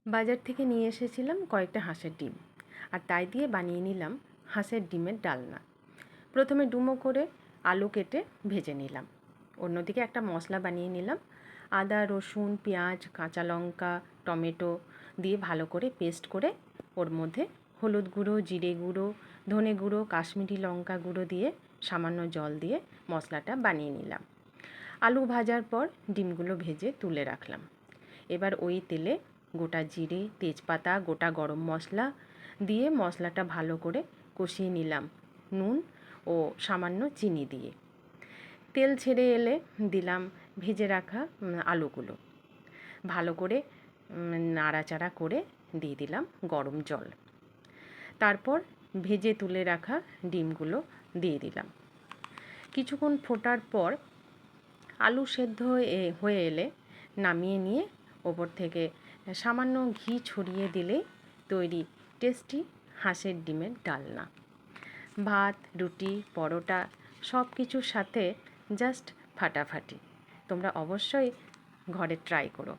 বাজার থেকে নিয়ে এসেছিলাম কয়েকটা হাঁসের ডিম, আর তাই দিয়ে বানিয়ে নিলাম হাঁসের ডিমের ডালনা। প্রথমে ডুমো করে আলু কেটে ভেজে নিলাম। অন্যদিকে একটা মশলা বানিয়ে নিলাম। আদা, রসুন, পেঁয়াজ, কাঁচা লঙ্কা, টমেটো দিয়ে ভালো করে পেস্ট করে ওর মধ্যে হলুদ গুঁড়ো, জিরে গুঁড়ো, ধনে গুঁড়ো, কাশ্মীরি লঙ্কা গুঁড়ো দিয়ে সামান্য জল দিয়ে মশলাটা বানিয়ে নিলাম। আলু ভাজার পর ডিমগুলো ভেজে তুলে রাখলাম। এবার ওই তেলে গোটা জিরে, তেজপাতা, গোটা গরম মশলা দিয়ে মশলাটা ভালো করে কষিয়ে নিলাম নুন ও সামান্য চিনি দিয়ে। তেল ছেড়ে এলে দিলাম ভেজে রাখা আলুগুলো। ভালো করে নাড়াচাড়া করে দিয়ে দিলাম গরম জল। তারপর ভেজে তুলে রাখা ডিমগুলো দিয়ে দিলাম। কিছুক্ষণ ফোটার পর আলু সেদ্ধ হয়ে এলে নামিয়ে নিয়ে ওপর থেকে সামান্য ঘি ছড়িয়ে দিলেই তৈরি টেস্টি হাঁসের ডিমের ডালনা। ভাত, রুটি, পরোটা সব কিছুর সাথে জাস্ট ফাটাফাটি। তোমরা অবশ্যই ঘরে ট্রাই করো।